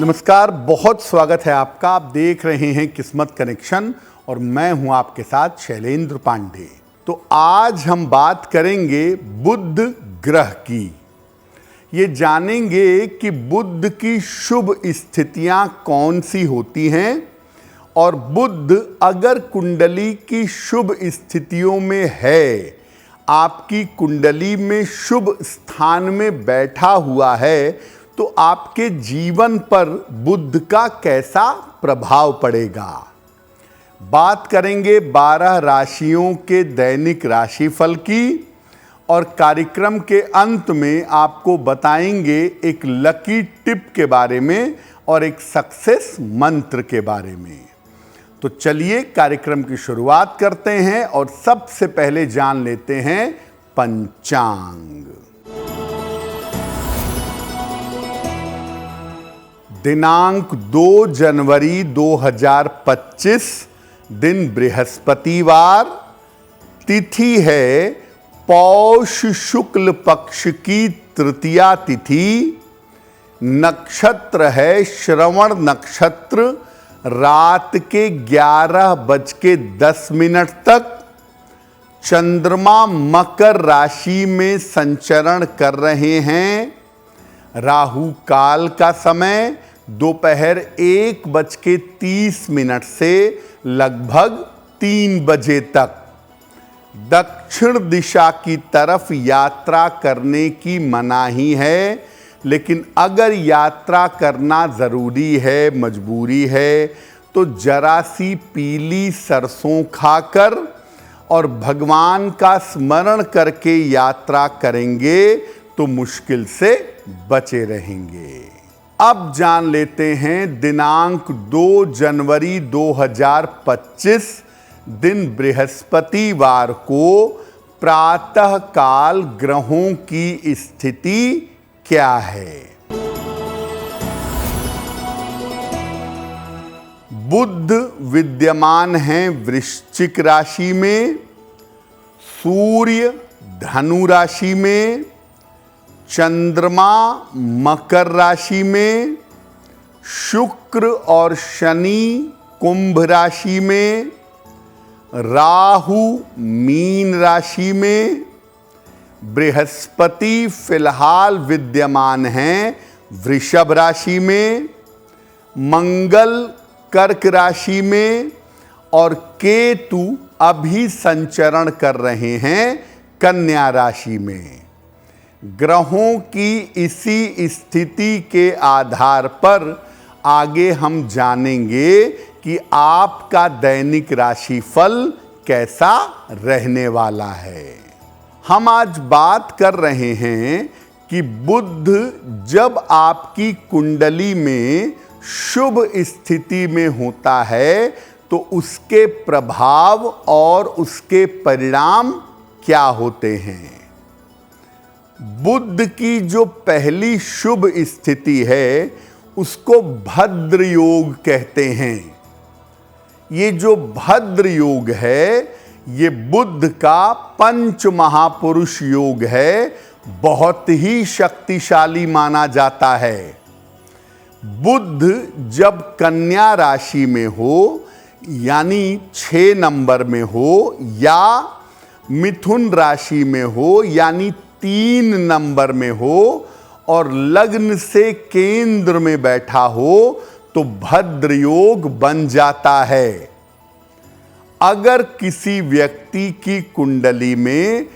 नमस्कार, बहुत स्वागत है आपका। आप देख रहे हैं किस्मत कनेक्शन और मैं हूं आपके साथ शैलेंद्र पांडे। तो आज हम बात करेंगे बुध ग्रह की। ये जानेंगे कि बुध की शुभ स्थितियां कौन सी होती हैं और बुध अगर कुंडली की शुभ स्थितियों में है, आपकी कुंडली में शुभ स्थान में बैठा हुआ है, तो आपके जीवन पर बुध का कैसा प्रभाव पड़ेगा। बात करेंगे 12 राशियों के दैनिक राशिफल की और कार्यक्रम के अंत में आपको बताएंगे एक लकी टिप के बारे में और एक सक्सेस मंत्र के बारे में। तो चलिए कार्यक्रम की शुरुआत करते हैं और सबसे पहले जान लेते हैं पंचांग। दिनांक 2 जनवरी 2025, दिन बृहस्पतिवार, तिथि है पौष शुक्ल पक्ष की तृतीया तिथि, नक्षत्र है श्रवण नक्षत्र, रात के 11:10 तक। चंद्रमा मकर राशि में संचरण कर रहे हैं। राहु काल का समय दोपहर 1:30 से लगभग 3 बजे तक। दक्षिण दिशा की तरफ यात्रा करने की मनाही है, लेकिन अगर यात्रा करना ज़रूरी है, मजबूरी है, तो जरा सी पीली सरसों खाकर और भगवान का स्मरण करके यात्रा करेंगे तो मुश्किल से बचे रहेंगे। अब जान लेते हैं दिनांक 2 जनवरी 2025, दिन बृहस्पतिवार को प्रातः काल ग्रहों की स्थिति क्या है। बुध विद्यमान हैं वृश्चिक राशि में, सूर्य धनु राशि में, चंद्रमा मकर राशि में, शुक्र और शनि कुंभ राशि में, राहु मीन राशि में, बृहस्पति फिलहाल विद्यमान हैं वृषभ राशि में, मंगल कर्क राशि में और केतु अभी संचरण कर रहे हैं कन्या राशि में। ग्रहों की इसी स्थिति के आधार पर आगे हम जानेंगे कि आपका दैनिक राशिफल कैसा रहने वाला है। हम आज बात कर रहे हैं कि बुध जब आपकी कुंडली में शुभ स्थिति में होता है तो उसके प्रभाव और उसके परिणाम क्या होते हैं। बुध की जो पहली शुभ स्थिति है उसको भद्र योग कहते हैं। ये जो भद्र योग है ये बुध का पंच महापुरुष योग है, बहुत ही शक्तिशाली माना जाता है। बुध जब कन्या राशि में हो यानी 6 नंबर में हो या मिथुन राशि में हो यानी 3 नंबर में हो और लग्न से केंद्र में बैठा हो तो भद्र योग बन जाता है। अगर किसी व्यक्ति की कुंडली में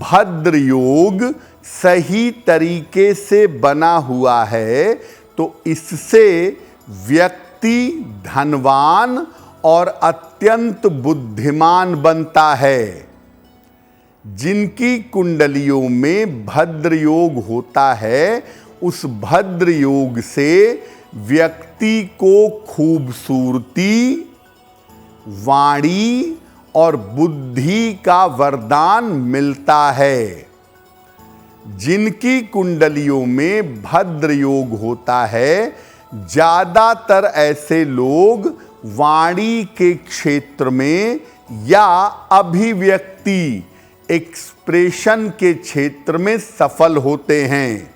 भद्र योग सही तरीके से बना हुआ है तो इससे व्यक्ति धनवान और अत्यंत बुद्धिमान बनता है। जिनकी कुंडलियों में भद्र योग होता है उस भद्र योग से व्यक्ति को खूबसूरती, वाणी और बुद्धि का वरदान मिलता है। जिनकी कुंडलियों में भद्र योग होता है ज्यादातर ऐसे लोग वाणी के क्षेत्र में या अभिव्यक्ति एक्सप्रेशन के क्षेत्र में सफल होते हैं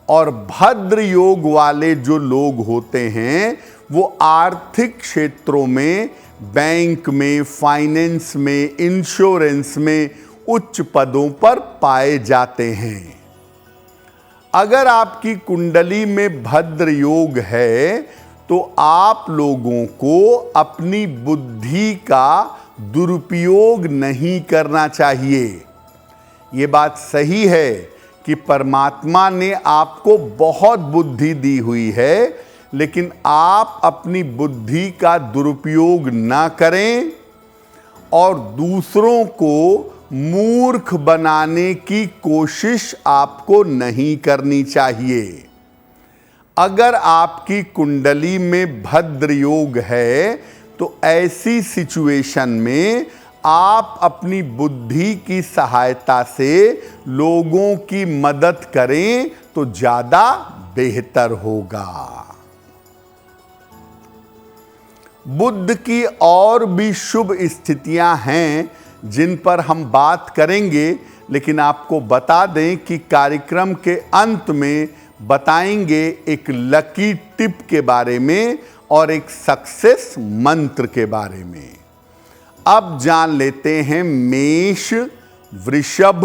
और भद्र योग वाले जो लोग होते हैं वो आर्थिक क्षेत्रों में, बैंक में, फाइनेंस में, इंश्योरेंस में उच्च पदों पर पाए जाते हैं। अगर आपकी कुंडली में भद्र योग है तो आप लोगों को अपनी बुद्धि का दुरुपयोग नहीं करना चाहिए। ये बात सही है कि परमात्मा ने आपको बहुत बुद्धि दी हुई है, लेकिन आप अपनी बुद्धि का दुरुपयोग ना करें और दूसरों को मूर्ख बनाने की कोशिश आपको नहीं करनी चाहिए। अगर आपकी कुंडली में भद्र योग है तो ऐसी सिचुएशन में आप अपनी बुद्धि की सहायता से लोगों की मदद करें तो ज्यादा बेहतर होगा। बुध की और भी शुभ स्थितियां हैं जिन पर हम बात करेंगे, लेकिन आपको बता दें कि कार्यक्रम के अंत में बताएंगे एक लकी टिप के बारे में और एक सक्सेस मंत्र के बारे में। अब जान लेते हैं मेष, वृषभ,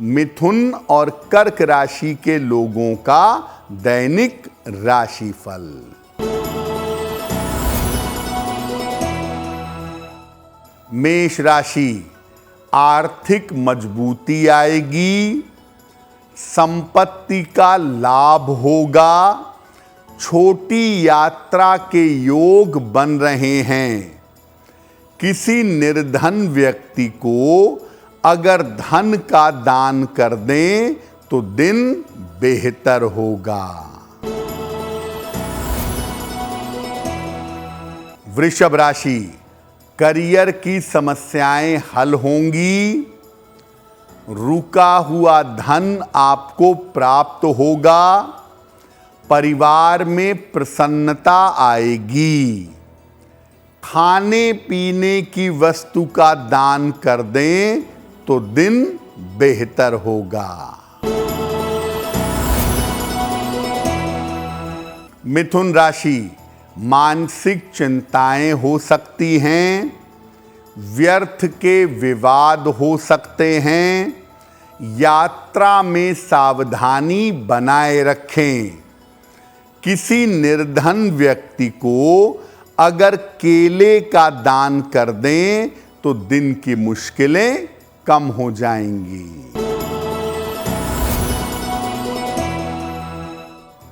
मिथुन और कर्क राशि के लोगों का दैनिक राशिफल। मेष राशि, आर्थिक मजबूती आएगी, संपत्ति का लाभ होगा, छोटी यात्रा के योग बन रहे हैं। किसी निर्धन व्यक्ति को अगर धन का दान कर दें तो दिन बेहतर होगा। वृषभ राशि, करियर की समस्याएं हल होंगी, रुका हुआ धन आपको प्राप्त होगा, परिवार में प्रसन्नता आएगी। खाने पीने की वस्तु का दान कर दें तो दिन बेहतर होगा। मिथुन राशि, मानसिक चिंताएं हो सकती हैं, व्यर्थ के विवाद हो सकते हैं, यात्रा में सावधानी बनाए रखें। किसी निर्धन व्यक्ति को अगर केले का दान कर दें तो दिन की मुश्किलें कम हो जाएंगी।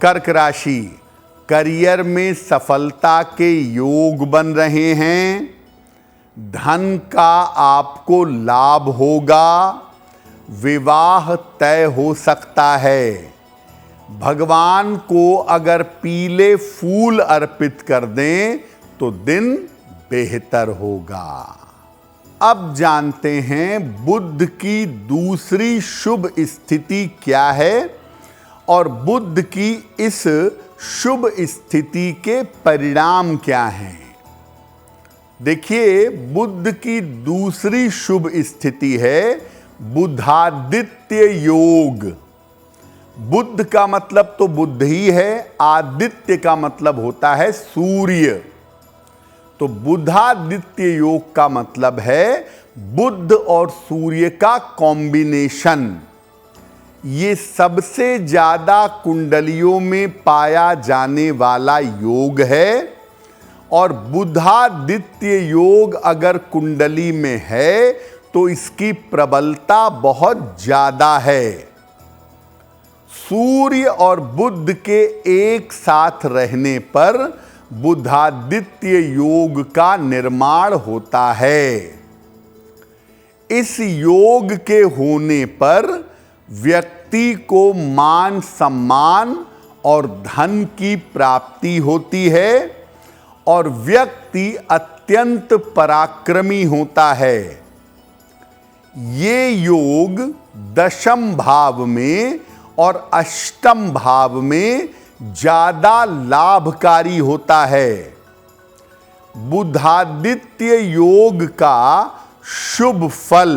कर्क राशि, करियर में सफलता के योग बन रहे हैं, धन का आपको लाभ होगा, विवाह तय हो सकता है। भगवान को अगर पीले फूल अर्पित कर दें तो दिन बेहतर होगा। अब जानते हैं बुध की दूसरी शुभ स्थिति क्या है और बुध की इस शुभ स्थिति के परिणाम क्या हैं। देखिए, बुध की दूसरी शुभ स्थिति है बुधादित्य योग। बुध का मतलब तो बुध ही है, आदित्य का मतलब होता है सूर्य। तो बुधादित्य योग का मतलब है बुध और सूर्य का कॉम्बिनेशन। ये सबसे ज्यादा कुंडलियों में पाया जाने वाला योग है और बुधादित्य योग अगर कुंडली में है तो इसकी प्रबलता बहुत ज्यादा है। सूर्य और बुध के एक साथ रहने पर बुधादित्य योग का निर्माण होता है। इस योग के होने पर व्यक्ति को मान सम्मान और धन की प्राप्ति होती है और व्यक्ति अत्यंत पराक्रमी होता है। ये योग दशम भाव में और अष्टम भाव में ज्यादा लाभकारी होता है। बुधादित्य योग का शुभ फल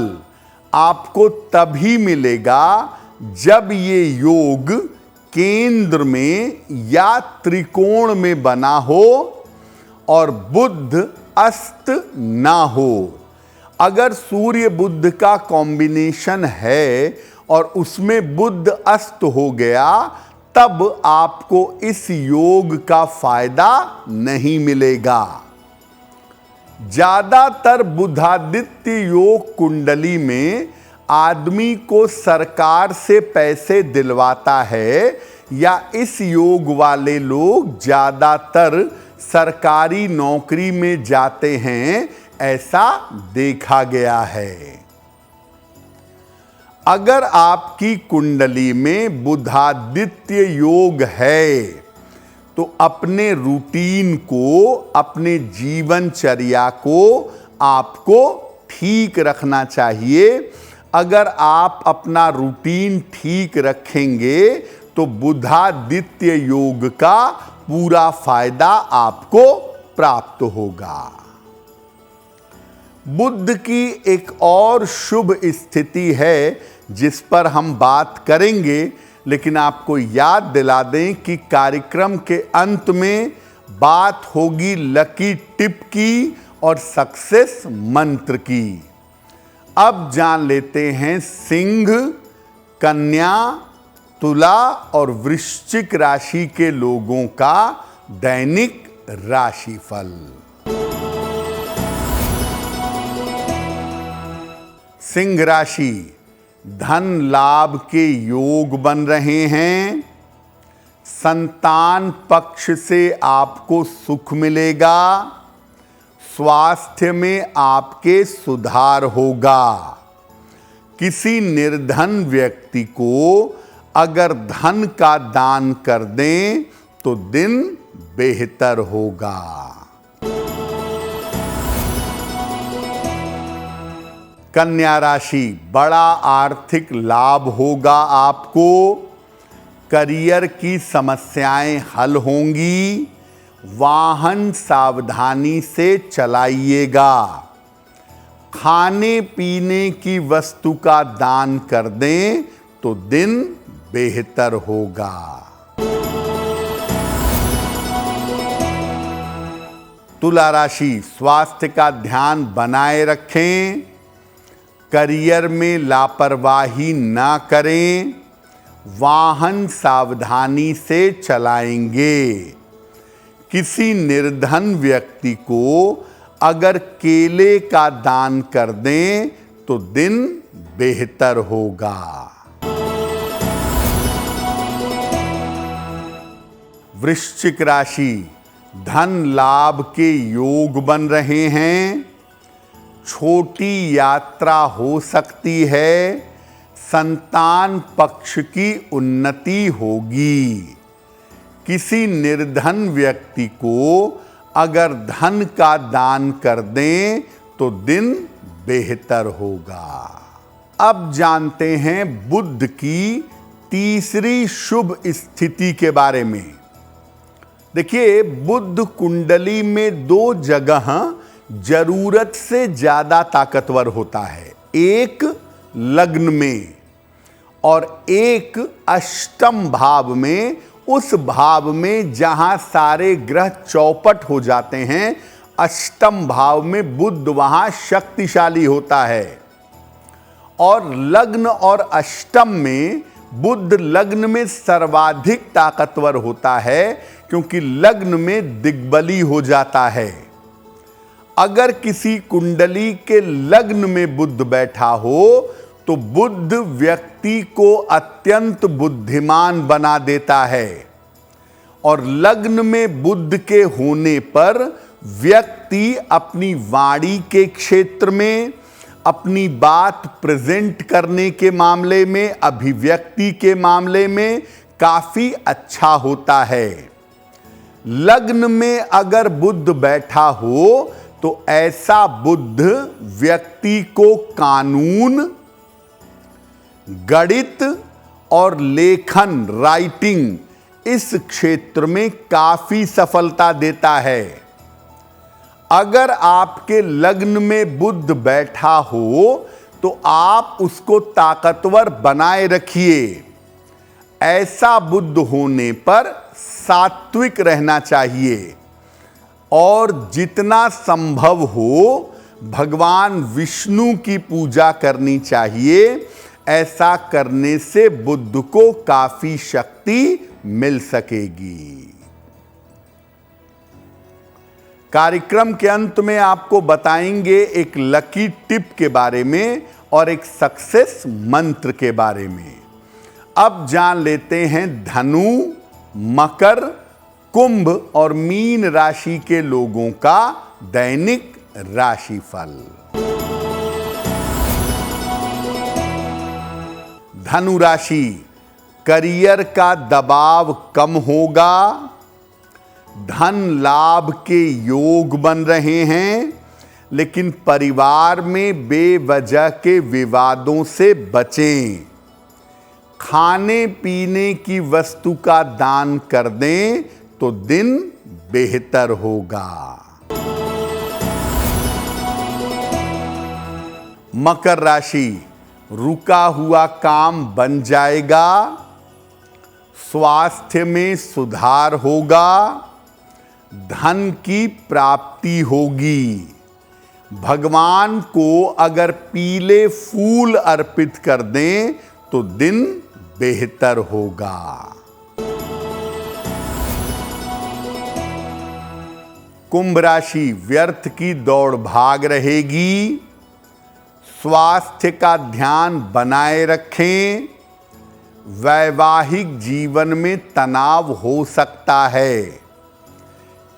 आपको तभी मिलेगा जब ये योग केंद्र में या त्रिकोण में बना हो और बुध अस्त ना हो। अगर सूर्य बुध का कॉम्बिनेशन है और उसमें बुध अस्त हो गया, तब आपको इस योग का फायदा नहीं मिलेगा। ज्यादातर बुधादित्य योग कुंडली में आदमी को सरकार से पैसे दिलवाता है, या इस योग वाले लोग ज्यादातर सरकारी नौकरी में जाते हैं, ऐसा देखा गया है। अगर आपकी कुंडली में बुधादित्य योग है तो अपने रूटीन को, अपने जीवनचर्या को आपको ठीक रखना चाहिए। अगर आप अपना रूटीन ठीक रखेंगे तो बुधादित्य योग का पूरा फायदा आपको प्राप्त होगा। बुध की एक और शुभ स्थिति है जिस पर हम बात करेंगे, लेकिन आपको याद दिला दें कि कार्यक्रम के अंत में बात होगी लकी टिप की और सक्सेस मंत्र की। अब जान लेते हैं सिंह, कन्या, तुला और वृश्चिक राशि के लोगों का दैनिक राशिफल। सिंह राशि, धन लाभ के योग बन रहे हैं। संतान पक्ष से आपको सुख मिलेगा। स्वास्थ्य में आपके सुधार होगा। किसी निर्धन व्यक्ति को अगर धन का दान कर दें तो दिन बेहतर होगा। कन्या राशि, बड़ा आर्थिक लाभ होगा आपको। करियर की समस्याएं हल होंगी। वाहन सावधानी से चलाइएगा। खाने पीने की वस्तु का दान कर दें तो दिन बेहतर होगा। तुला राशि, स्वास्थ्य का ध्यान बनाए रखें। करियर में लापरवाही ना करें। वाहन सावधानी से चलाएंगे। किसी निर्धन व्यक्ति को अगर केले का दान कर दें तो दिन बेहतर होगा। वृश्चिक राशि, धन लाभ के योग बन रहे हैं। छोटी यात्रा हो सकती है। संतान पक्ष की उन्नति होगी। किसी निर्धन व्यक्ति को अगर धन का दान कर दें तो दिन बेहतर होगा। अब जानते हैं बुध की तीसरी शुभ स्थिति के बारे में। देखिए, बुध कुंडली में दो जगह जरूरत से ज्यादा ताकतवर होता है। एक लग्न में और एक अष्टम भाव में। उस भाव में जहां सारे ग्रह चौपट हो जाते हैं, अष्टम भाव में बुध वहां शक्तिशाली होता है। और लग्न और अष्टम में बुध लग्न में सर्वाधिक ताकतवर होता है, क्योंकि लग्न में दिग्बली हो जाता है। अगर किसी कुंडली के लग्न में बुध बैठा हो तो बुध व्यक्ति को अत्यंत बुद्धिमान बना देता है। और लग्न में बुध के होने पर व्यक्ति अपनी वाणी के क्षेत्र में, अपनी बात प्रेजेंट करने के मामले में, अभिव्यक्ति के मामले में काफी अच्छा होता है। लग्न में अगर बुध बैठा हो तो ऐसा बुध व्यक्ति को कानून, गणित और लेखन, राइटिंग, इस क्षेत्र में काफी सफलता देता है। अगर आपके लग्न में बुध बैठा हो तो आप उसको ताकतवर बनाए रखिए। ऐसा बुद्ध होने पर सात्विक रहना चाहिए और जितना संभव हो भगवान विष्णु की पूजा करनी चाहिए। ऐसा करने से बुद्ध को काफी शक्ति मिल सकेगी। कार्यक्रम के अंत में आपको बताएंगे एक लकी टिप के बारे में और एक सक्सेस मंत्र के बारे में। अब जान लेते हैं धनु, मकर, कुंभ और मीन राशि के लोगों का दैनिक राशिफल। धनु राशि, करियर का दबाव कम होगा, धन लाभ के योग बन रहे हैं, लेकिन परिवार में बेवजह के विवादों से बचें। खाने पीने की वस्तु का दान कर दें तो दिन बेहतर होगा। मकर राशि, रुका हुआ काम बन जाएगा, स्वास्थ्य में सुधार होगा, धन की प्राप्ति होगी। भगवान को अगर पीले फूल अर्पित कर दें तो दिन बेहतर होगा। कुंभ राशि, व्यर्थ की दौड़ भाग रहेगी, स्वास्थ्य का ध्यान बनाए रखें, वैवाहिक जीवन में तनाव हो सकता है।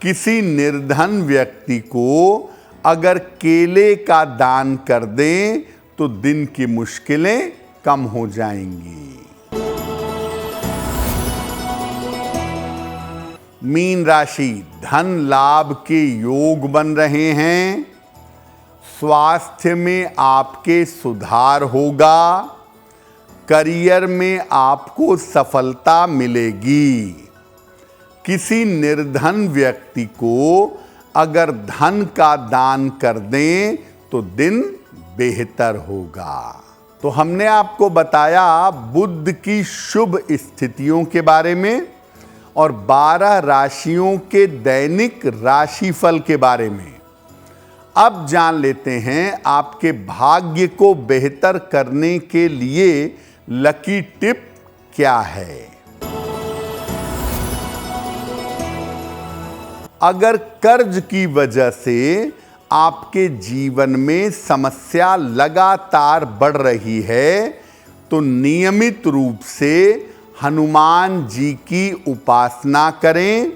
किसी निर्धन व्यक्ति को अगर केले का दान कर दें तो दिन की मुश्किलें कम हो जाएंगी। मीन राशि, धन लाभ के योग बन रहे हैं, स्वास्थ्य में आपके सुधार होगा, करियर में आपको सफलता मिलेगी। किसी निर्धन व्यक्ति को अगर धन का दान कर दें तो दिन बेहतर होगा। तो हमने आपको बताया बुध की शुभ स्थितियों के बारे में और 12 राशियों के दैनिक राशिफल के बारे में। अब जान लेते हैं आपके भाग्य को बेहतर करने के लिए लकी टिप क्या है। अगर कर्ज की वजह से आपके जीवन में समस्या लगातार बढ़ रही है तो नियमित रूप से हनुमान जी की उपासना करें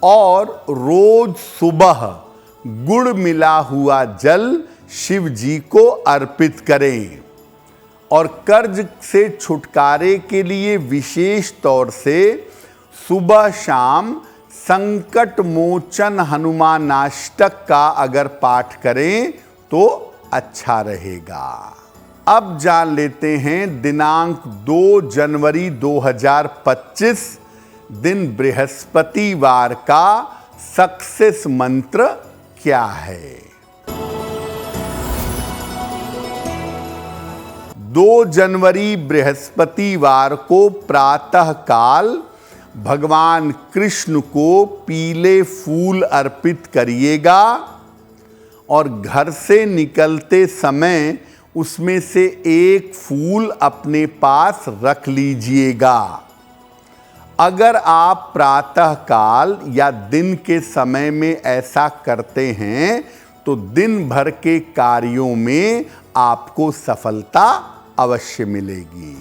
और रोज सुबह गुड़ मिला हुआ जल शिव जी को अर्पित करें। और कर्ज से छुटकारे के लिए विशेष तौर से सुबह शाम संकट मोचन हनुमानाष्टक का अगर पाठ करें तो अच्छा रहेगा। अब जान लेते हैं दिनांक 2 जनवरी 2025 दिन बृहस्पतिवार का सक्सेस मंत्र क्या है। 2 जनवरी बृहस्पतिवार को प्रातः काल भगवान कृष्ण को पीले फूल अर्पित करिएगा और घर से निकलते समय उसमें से एक फूल अपने पास रख लीजिएगा। अगर आप प्रातः काल या दिन के समय में ऐसा करते हैं तो दिन भर के कार्यों में आपको सफलता अवश्य मिलेगी।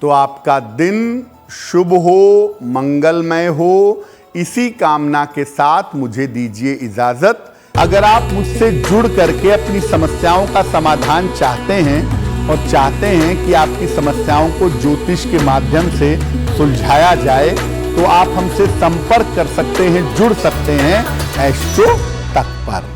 तो आपका दिन शुभ हो, मंगलमय हो, इसी कामना के साथ मुझे दीजिए इजाजत। अगर आप मुझसे जुड़ करके अपनी समस्याओं का समाधान चाहते हैं और चाहते हैं कि आपकी समस्याओं को ज्योतिष के माध्यम से सुलझाया जाए तो आप हमसे संपर्क कर सकते हैं, जुड़ सकते हैं एस्ट्रो तक पर।